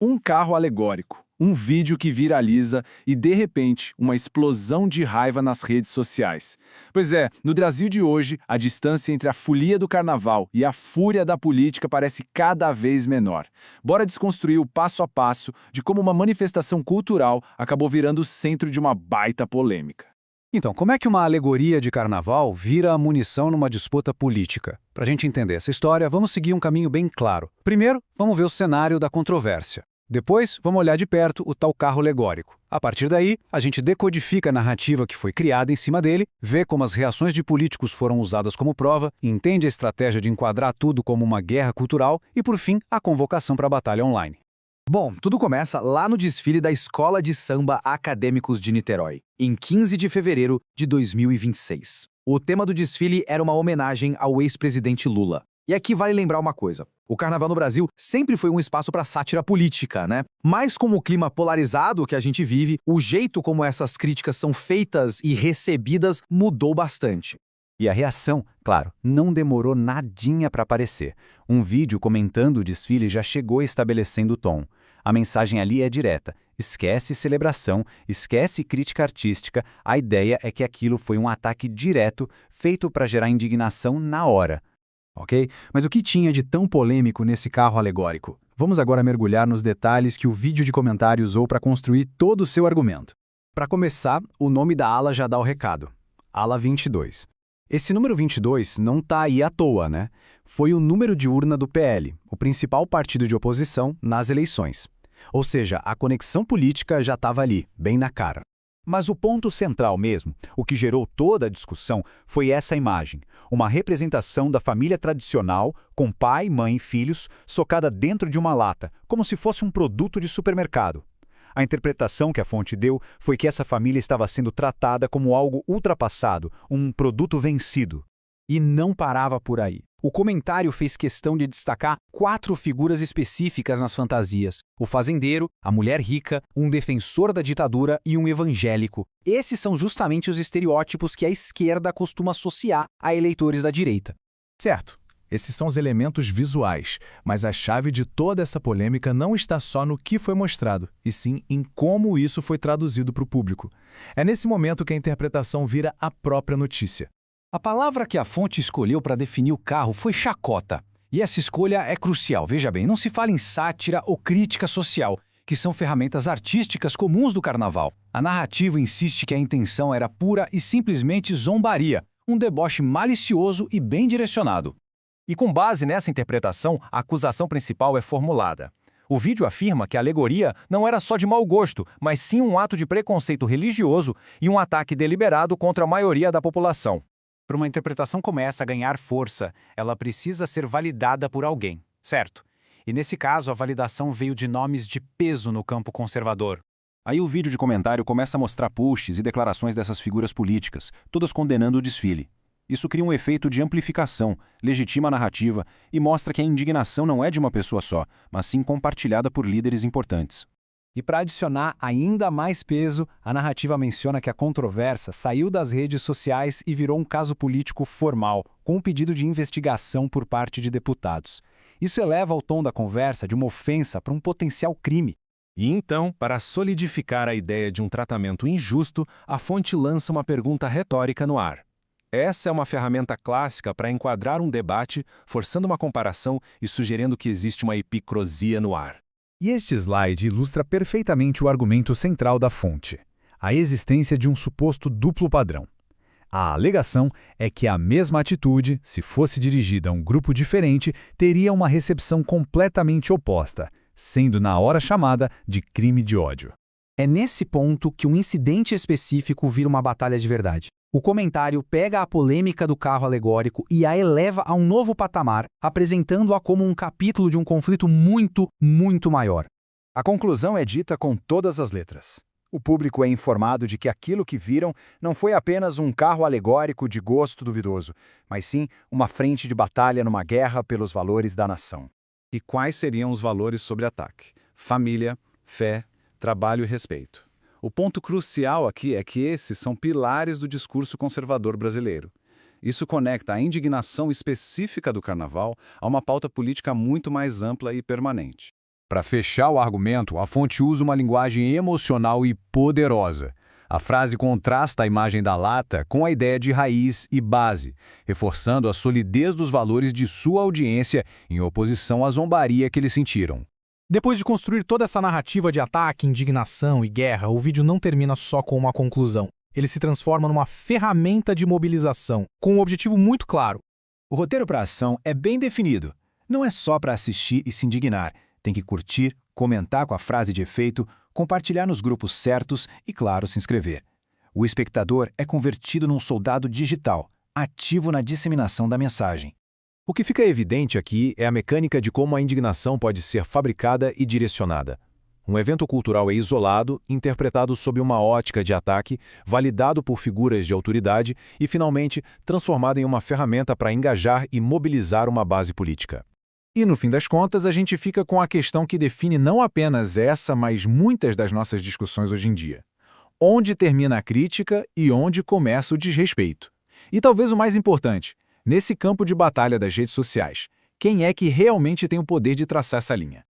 Um carro alegórico, um vídeo que viraliza e, de repente, uma explosão de raiva nas redes sociais. Pois é, no Brasil de hoje, a distância entre a folia do carnaval e a fúria da política parece cada vez menor. Bora desconstruir o passo a passo de como uma manifestação cultural acabou virando o centro de uma baita polêmica. Então, como é que uma alegoria de carnaval vira munição numa disputa política? Para a gente entender essa história, vamos seguir um caminho bem claro. Primeiro, vamos ver o cenário da controvérsia. Depois, vamos olhar de perto o tal carro alegórico. A partir daí, a gente decodifica a narrativa que foi criada em cima dele, vê como as reações de políticos foram usadas como prova, entende a estratégia de enquadrar tudo como uma guerra cultural e, por fim, a convocação para a batalha online. Bom, tudo começa lá no desfile da Escola de Samba Acadêmicos de Niterói, em 15 de fevereiro de 2026. O tema do desfile era uma homenagem ao ex-presidente Lula. E aqui vale lembrar uma coisa. O carnaval no Brasil sempre foi um espaço para sátira política, né? Mas com o clima polarizado que a gente vive, o jeito como essas críticas são feitas e recebidas mudou bastante. E a reação, claro, não demorou nadinha para aparecer. Um vídeo comentando o desfile já chegou estabelecendo o tom. A mensagem ali é direta. Esquece celebração, esquece crítica artística, a ideia é que aquilo foi um ataque direto, feito para gerar indignação na hora. Ok? Mas o que tinha de tão polêmico nesse carro alegórico? Vamos agora mergulhar nos detalhes que o vídeo de comentário usou para construir todo o seu argumento. Para começar, o nome da ala já dá o recado. Ala 22. Esse número 22 não tá aí à toa, né? Foi o número de urna do PL, o principal partido de oposição, nas eleições. Ou seja, a conexão política já estava ali, bem na cara. Mas o ponto central mesmo, o que gerou toda a discussão, foi essa imagem. Uma representação da família tradicional, com pai, mãe e filhos, socada dentro de uma lata, como se fosse um produto de supermercado. A interpretação que a fonte deu foi que essa família estava sendo tratada como algo ultrapassado, um produto vencido. E não parava por aí. O comentário fez questão de destacar 4 figuras específicas nas fantasias: o fazendeiro, a mulher rica, um defensor da ditadura e um evangélico. Esses são justamente os estereótipos que a esquerda costuma associar a eleitores da direita. Certo, esses são os elementos visuais, mas a chave de toda essa polêmica não está só no que foi mostrado, e sim em como isso foi traduzido para o público. É nesse momento que a interpretação vira a própria notícia. A palavra que a fonte escolheu para definir o carro foi chacota. E essa escolha é crucial, veja bem, não se fala em sátira ou crítica social, que são ferramentas artísticas comuns do carnaval. A narrativa insiste que a intenção era pura e simplesmente zombaria, um deboche malicioso e bem direcionado. E com base nessa interpretação, a acusação principal é formulada. O vídeo afirma que a alegoria não era só de mau gosto, mas sim um ato de preconceito religioso e um ataque deliberado contra a maioria da população. Para uma interpretação como essa ganhar força, ela precisa ser validada por alguém, certo? E nesse caso, a validação veio de nomes de peso no campo conservador. Aí o vídeo de comentário começa a mostrar posts e declarações dessas figuras políticas, todas condenando o desfile. Isso cria um efeito de amplificação, legitima a narrativa e mostra que a indignação não é de uma pessoa só, mas sim compartilhada por líderes importantes. E para adicionar ainda mais peso, a narrativa menciona que a controvérsia saiu das redes sociais e virou um caso político formal, com um pedido de investigação por parte de deputados. Isso eleva o tom da conversa de uma ofensa para um potencial crime. E então, para solidificar a ideia de um tratamento injusto, a fonte lança uma pergunta retórica no ar. Essa é uma ferramenta clássica para enquadrar um debate, forçando uma comparação e sugerindo que existe uma epicrosia no ar. E este slide ilustra perfeitamente o argumento central da fonte, a existência de um suposto duplo padrão. A alegação é que a mesma atitude, se fosse dirigida a um grupo diferente, teria uma recepção completamente oposta, sendo na hora chamada de crime de ódio. É nesse ponto que um incidente específico vira uma batalha de verdade. O comentário pega a polêmica do carro alegórico e a eleva a um novo patamar, apresentando-a como um capítulo de um conflito muito, muito maior. A conclusão é dita com todas as letras. O público é informado de que aquilo que viram não foi apenas um carro alegórico de gosto duvidoso, mas sim uma frente de batalha numa guerra pelos valores da nação. E quais seriam os valores sobre ataque? Família, fé, trabalho e respeito. O ponto crucial aqui é que esses são pilares do discurso conservador brasileiro. Isso conecta a indignação específica do carnaval a uma pauta política muito mais ampla e permanente. Para fechar o argumento, a fonte usa uma linguagem emocional e poderosa. A frase contrasta a imagem da lata com a ideia de raiz e base, reforçando a solidez dos valores de sua audiência em oposição à zombaria que eles sentiram. Depois de construir toda essa narrativa de ataque, indignação e guerra, o vídeo não termina só com uma conclusão. Ele se transforma numa ferramenta de mobilização, com um objetivo muito claro. O roteiro para a ação é bem definido. Não é só para assistir e se indignar. Tem que curtir, comentar com a frase de efeito, compartilhar nos grupos certos e, claro, se inscrever. O espectador é convertido num soldado digital, ativo na disseminação da mensagem. O que fica evidente aqui é a mecânica de como a indignação pode ser fabricada e direcionada. Um evento cultural é isolado, interpretado sob uma ótica de ataque, validado por figuras de autoridade e, finalmente, transformado em uma ferramenta para engajar e mobilizar uma base política. E, no fim das contas, a gente fica com a questão que define não apenas essa, mas muitas das nossas discussões hoje em dia. Onde termina a crítica e onde começa o desrespeito? E talvez o mais importante, nesse campo de batalha das redes sociais, quem é que realmente tem o poder de traçar essa linha?